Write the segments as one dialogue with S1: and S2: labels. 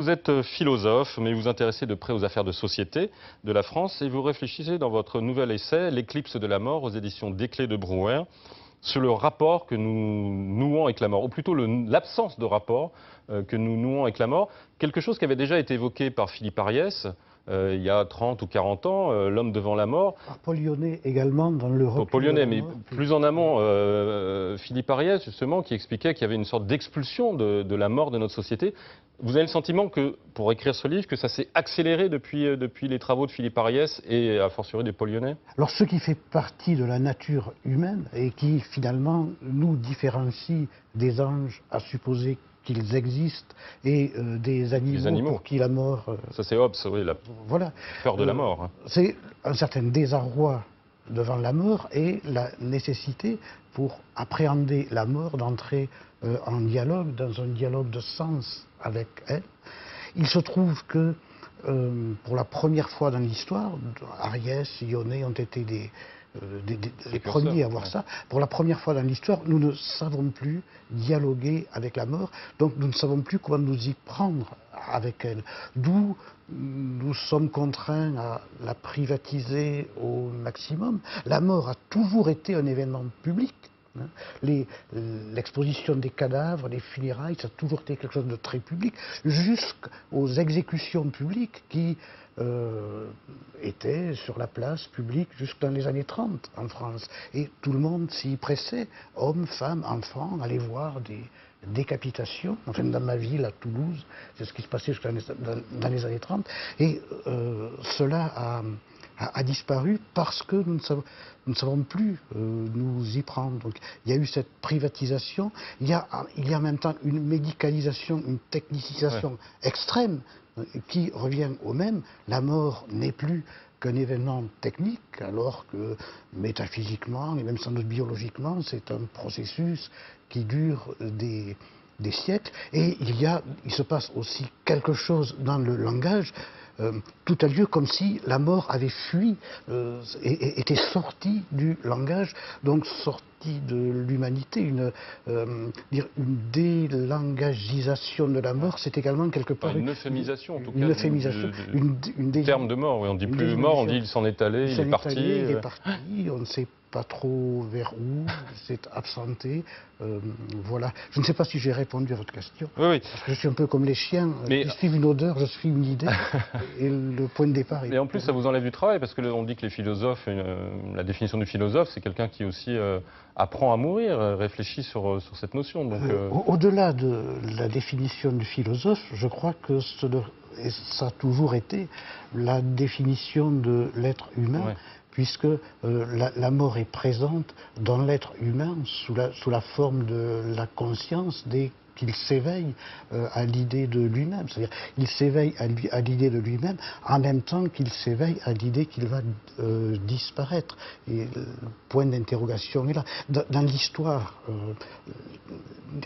S1: Vous êtes philosophe, mais vous vous intéressez de près aux affaires de société de la France et vous réfléchissez dans votre nouvel essai, L'éclipse de la mort, aux éditions Desclés de Brouwer, sur le rapport que nous nouons avec la mort, ou plutôt l'absence de rapport que nous nouons avec la mort. Quelque chose qui avait déjà été évoqué par Philippe Ariès il y a 30 ou 40 ans, L'homme devant la mort.
S2: Par Paul Lyonnais également dans l'Europe.
S1: Paul Lyonnais, mais
S2: mort,
S1: plus en amont, Philippe Ariès, justement, qui expliquait qu'il y avait une sorte d'expulsion de la mort de notre société. Vous avez le sentiment que, pour écrire ce livre, que ça s'est accéléré depuis les travaux de Philippe Ariès et a fortiori de Paul Lyonnais?
S2: Alors ce qui fait partie de la nature humaine et qui finalement nous différencie des anges à supposer qu'ils existent et des animaux pour qui la mort...
S1: Ça c'est Hobbes, oui, la
S2: voilà.
S1: peur de la mort. Hein.
S2: C'est un certain désarroi devant la mort et la nécessité pour appréhender la mort d'entrer en dialogue, dans un dialogue de sens avec elle. Il se trouve que pour la première fois dans l'histoire, Ariès, Lyonnais ont été les premiers à voir ça. Pour la première fois dans l'histoire, nous ne savons plus dialoguer avec la mort, donc nous ne savons plus comment nous y prendre avec elle. D'où nous sommes contraints à la privatiser au maximum. La mort a toujours été un événement public. L'exposition des cadavres, les funérailles, ça a toujours été quelque chose de très public, jusqu'aux exécutions publiques qui étaient sur la place publique jusque dans les années 30 en France. Et tout le monde s'y pressait, hommes, femmes, enfants, allaient voir des décapitations. Enfin, dans ma ville, à Toulouse, c'est ce qui se passait dans les années 30. Et cela a disparu parce que nous ne savons plus nous y prendre. Donc, il y a eu cette privatisation, il y a en même temps une médicalisation, une technicisation extrême qui revient au même. La mort n'est plus qu'un événement technique, alors que métaphysiquement et même sans doute biologiquement, c'est un processus qui dure des siècles. Et il se passe aussi quelque chose dans le langage. Tout a lieu comme si la mort avait fui, était sortie du langage, donc sortie de l'humanité. Une délangagisation de la mort, c'est également quelque part...
S1: Une euphémisation, en tout cas.
S2: Une euphémisation.
S1: Une terme de mort, oui, on ne dit plus mort, on dit il s'en est allé, il est parti.
S2: Il est parti, on ne sait pas trop vers où, c'est absenté. Voilà. Je ne sais pas si j'ai répondu à votre question.
S1: Oui.
S2: Parce que je suis un peu comme les chiens, ils suivent une odeur, je suis une idée, et le point de départ est...
S1: Et en plus, ça vous enlève du travail, parce qu'on dit que les philosophes, la définition du philosophe, c'est quelqu'un qui aussi apprend à mourir, réfléchit sur cette notion.
S2: Au-delà de la définition du philosophe, je crois que ça a toujours été la définition de l'être humain. Puisque la mort est présente dans l'être humain sous la forme de la conscience dès qu'il s'éveille à l'idée de lui-même. C'est-à-dire qu'il s'éveille à l'idée de lui-même en même temps qu'il s'éveille à l'idée qu'il va disparaître. Et le point d'interrogation est là. Dans l'histoire,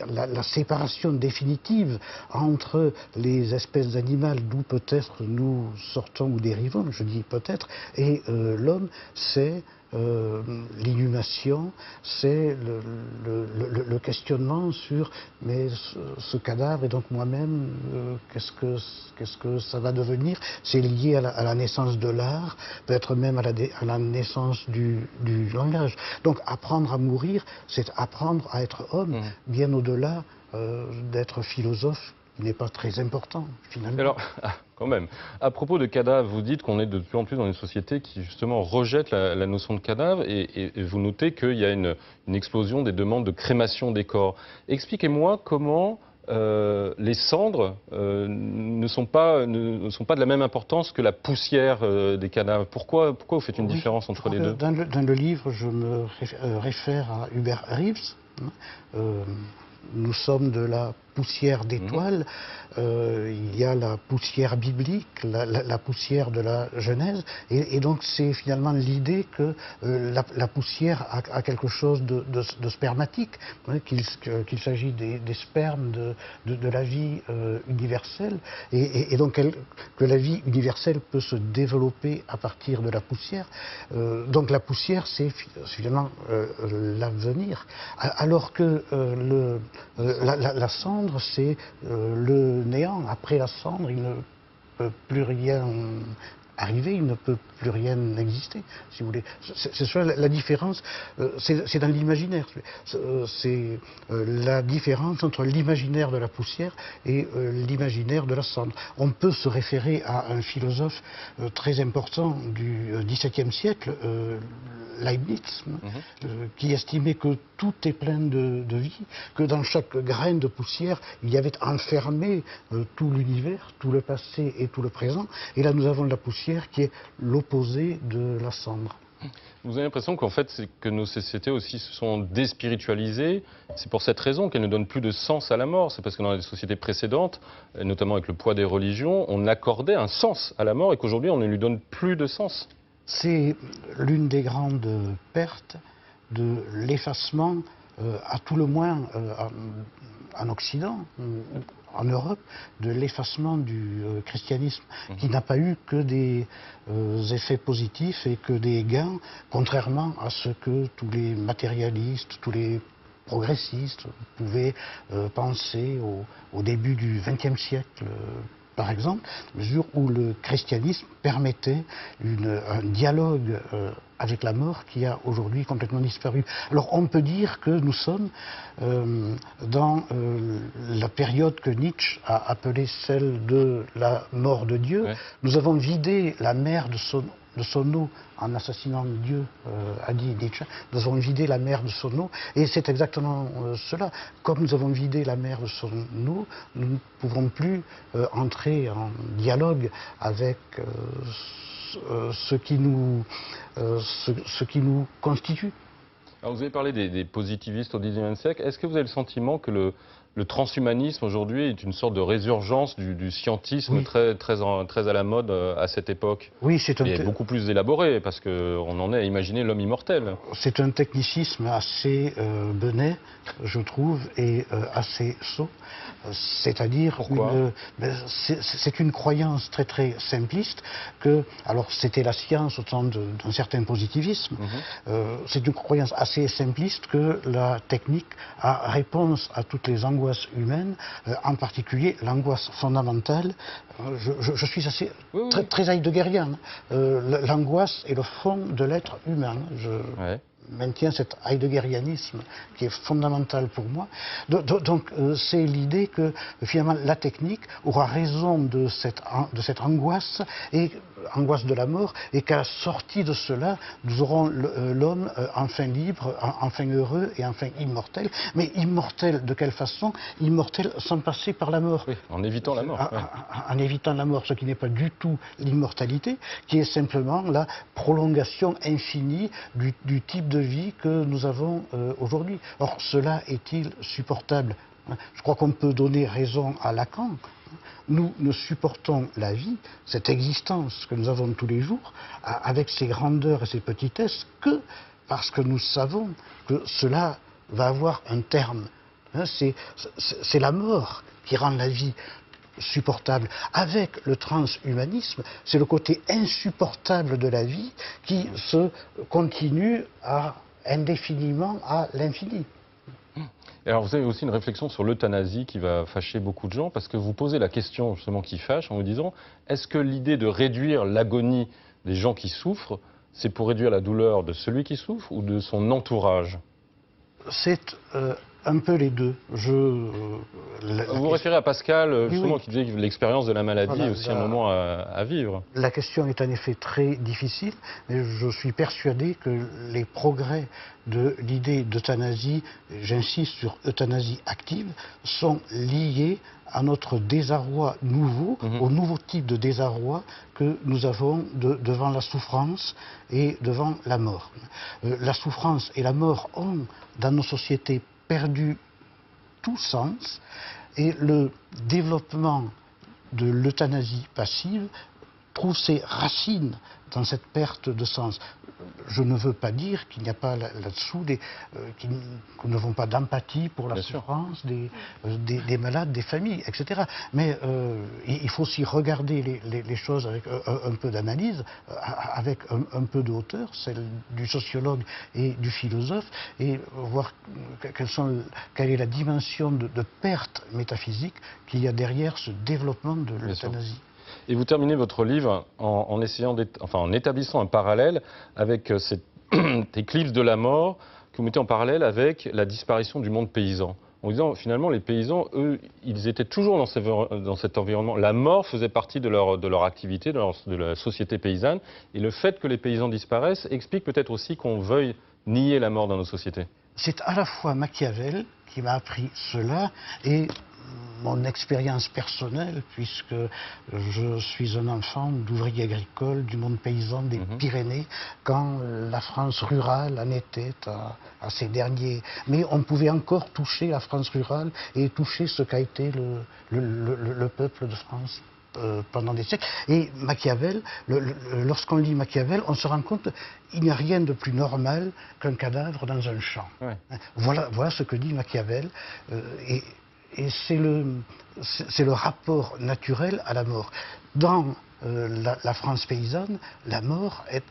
S2: la séparation définitive entre les espèces animales d'où peut-être nous sortons ou dérivons, je dis peut-être, et l'homme, c'est l'inhumation, c'est le questionnement sur mais ce cadavre et donc moi-même, qu'est-ce que ça va devenir? C'est lié à la naissance de l'art, peut-être même à la naissance du langage. Donc apprendre à mourir, c'est apprendre à être homme, bien au-delà d'être philosophe, qui n'est pas très important finalement.
S1: Alors, quand même, à propos de cadavres, vous dites qu'on est de plus en plus dans une société qui justement rejette la notion de cadavre et vous notez qu'il y a une explosion des demandes de crémation des corps. Expliquez-moi comment les cendres ne sont pas de la même importance que la poussière des cadavres. Pourquoi vous faites une différence entre les deux?
S2: Dans le livre, je me réfère à Hubert Reeves. Nous sommes de la poussière d'étoiles, il y a la poussière biblique, la poussière de la Genèse, et donc c'est finalement l'idée que la poussière a quelque chose de spermatique, hein, qu'il s'agit des spermes de la vie universelle, et donc que la vie universelle peut se développer à partir de la poussière. Donc la poussière, c'est finalement l'avenir, alors que la cendre, cendre, c'est le néant. Après la cendre, il ne peut plus rien arriver, il ne peut plus rien exister, si vous voulez. C'est ça la différence, c'est dans l'imaginaire. C'est la différence entre l'imaginaire de la poussière et l'imaginaire de la cendre. On peut se référer à un philosophe très important du XVIIe siècle, Leibniz, qui estimait que tout est plein de vie, que dans chaque grain de poussière, il y avait enfermé tout l'univers, tout le passé et tout le présent. Et là, nous avons la poussière qui est l'opposé de la cendre.
S1: Vous avez l'impression qu'en fait, c'est que nos sociétés aussi se sont déspiritualisées. C'est pour cette raison qu'elles ne donnent plus de sens à la mort. C'est parce que dans les sociétés précédentes, notamment avec le poids des religions, on accordait un sens à la mort et qu'aujourd'hui, on ne lui donne plus de sens.
S2: C'est l'une des grandes pertes de l'effacement, à tout le moins en Occident, en Europe, de l'effacement du christianisme, qui n'a pas eu que des effets positifs et que des gains, contrairement à ce que tous les matérialistes, tous les progressistes pouvaient penser au début du XXe siècle. Par exemple, mesure où le christianisme permettait un dialogue avec la mort qui a aujourd'hui complètement disparu. Alors on peut dire que nous sommes dans la période que Nietzsche a appelée celle de la mort de Dieu. Ouais. Nous avons vidé la mer de son eau en assassinant Dieu, a dit Nietzsche. Nous avons vidé la mer de son eau, et c'est exactement cela. Comme nous avons vidé la mer de son eau, nous ne pouvons plus entrer en dialogue avec ce qui nous constitue.
S1: Alors vous avez parlé des positivistes au XIXe siècle. Est-ce que vous avez le sentiment que le transhumanisme aujourd'hui est une sorte de résurgence du scientisme, oui, très à la mode à cette époque?
S2: Oui, c'est
S1: beaucoup plus élaboré, parce qu'on en est à imaginer l'homme immortel.
S2: C'est un technicisme assez benet, je trouve, et assez sot. C'est-à-dire c'est une croyance très simpliste que, alors c'était la science au temps d'un certain positivisme, c'est une croyance assez simpliste que la technique a réponse à toutes les angoisses humaines, en particulier l'angoisse fondamentale. Je suis assez très heideggerien. L'angoisse est le fond de l'être humain. Maintient cet heideggerianisme qui est fondamental pour moi. Donc c'est l'idée que finalement la technique aura raison de cette angoisse, et angoisse de la mort, et qu'à la sortie de cela, nous aurons l'homme enfin libre, enfin heureux et enfin immortel. Mais immortel de quelle façon? Immortel sans passer par la mort.
S1: Oui, en évitant la mort.
S2: En évitant la mort, ce qui n'est pas du tout l'immortalité, qui est simplement la prolongation infinie du type de vie que nous avons aujourd'hui. Or, cela est-il supportable? Je crois qu'on peut donner raison à Lacan. Nous ne supportons la vie, cette existence que nous avons tous les jours, avec ses grandeurs et ses petitesses, que parce que nous savons que cela va avoir un terme. C'est la mort qui rend la vie supportable. Avec le transhumanisme, c'est le côté insupportable de la vie qui se continue indéfiniment à l'infini.
S1: Et alors vous avez aussi une réflexion sur l'euthanasie qui va fâcher beaucoup de gens, parce que vous posez la question justement qui fâche en vous disant, est-ce que l'idée de réduire l'agonie des gens qui souffrent, c'est pour réduire la douleur de celui qui souffre ou de son entourage?
S2: C'est un peu les deux.
S1: Vous vous référez à Pascal, justement, qui disait que l'expérience de la maladie est aussi un moment à vivre.
S2: La question est en effet très difficile, mais je suis persuadé que les progrès de l'idée d'euthanasie, j'insiste sur euthanasie active, sont liés à notre désarroi nouveau, au nouveau type de désarroi que nous avons devant la souffrance et devant la mort. La souffrance et la mort ont, dans nos sociétés, perdu tout sens, et le développement de l'euthanasie passive trouve ses racines dans cette perte de sens. Je ne veux pas dire qu'il n'y a pas là-dessous que nous n'avons pas d'empathie pour la souffrance des malades, des familles, etc. Mais il faut aussi regarder les choses avec un peu d'analyse, avec un peu de hauteur, celle du sociologue et du philosophe, et voir quelle est la dimension de perte métaphysique qu'il y a derrière ce développement de l'euthanasie.
S1: Et vous terminez votre livre en établissant un parallèle avec cette éclipse de la mort que vous mettez en parallèle avec la disparition du monde paysan. En disant finalement les paysans, eux, ils étaient toujours dans cet environnement. La mort faisait partie de leur activité, de la société paysanne. Et le fait que les paysans disparaissent explique peut-être aussi qu'on veuille nier la mort dans nos sociétés.
S2: C'est à la fois Machiavel qui m'a appris cela et mon expérience personnelle, puisque je suis un enfant d'ouvrier agricole du monde paysan des Pyrénées, quand la France rurale en était à ses derniers. Mais on pouvait encore toucher la France rurale et toucher ce qu'a été le peuple de France pendant des siècles. Et Machiavel, lorsqu'on lit Machiavel, on se rend compte qu'il n'y a rien de plus normal qu'un cadavre dans un champ. Ouais. Voilà ce que dit Machiavel. Et c'est le rapport naturel à la mort. Dans la France paysanne, la mort est,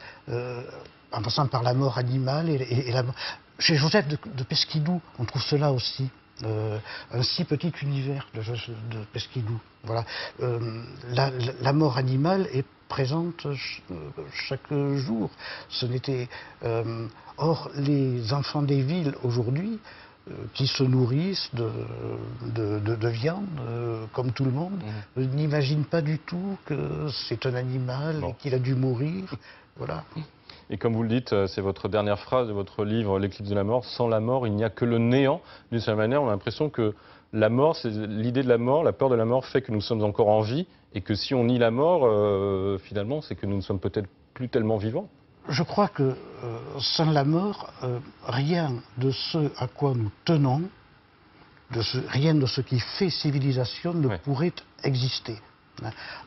S2: en passant par la mort animale et la mort... Chez Joseph de Pesquidou, on trouve cela aussi. Un si petit univers de Pesquidou. Voilà. La mort animale est présente chaque jour. Or, les enfants des villes aujourd'hui, qui se nourrissent de viande, comme tout le monde, n'imaginent pas du tout que c'est un animal et qu'il a dû mourir. Voilà.
S1: Et comme vous le dites, c'est votre dernière phrase de votre livre, L'éclipse de la mort. Sans la mort, il n'y a que le néant. D'une certaine manière, on a l'impression que la mort, l'idée de la mort, la peur de la mort fait que nous sommes encore en vie et que si on nie la mort, finalement, c'est que nous ne sommes peut-être plus tellement vivants.
S2: Je crois que sans la mort, rien de ce à quoi nous tenons, rien de ce qui fait civilisation ne pourrait exister.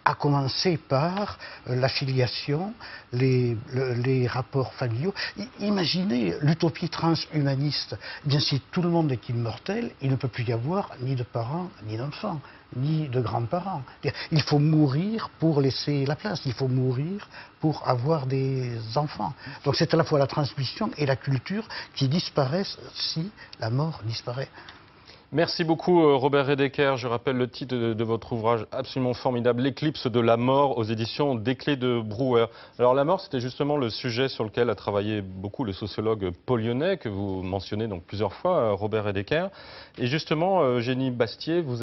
S2: À commencer par la filiation, les rapports familiaux. Imaginez l'utopie transhumaniste. Eh bien, si tout le monde est immortel, il ne peut plus y avoir ni de parents, ni d'enfants, ni de grands-parents. Il faut mourir pour laisser la place, il faut mourir pour avoir des enfants. Donc c'est à la fois la transmission et la culture qui disparaissent si la mort disparaît.
S1: Merci beaucoup Robert Redeker. Je rappelle le titre de votre ouvrage absolument formidable, L'éclipse de la mort, aux éditions Desclés de Brouwer. Alors la mort, c'était justement le sujet sur lequel a travaillé beaucoup le sociologue Paul Lyonnais, que vous mentionnez donc plusieurs fois, Robert Redeker. Et justement, Eugénie Bastier, vous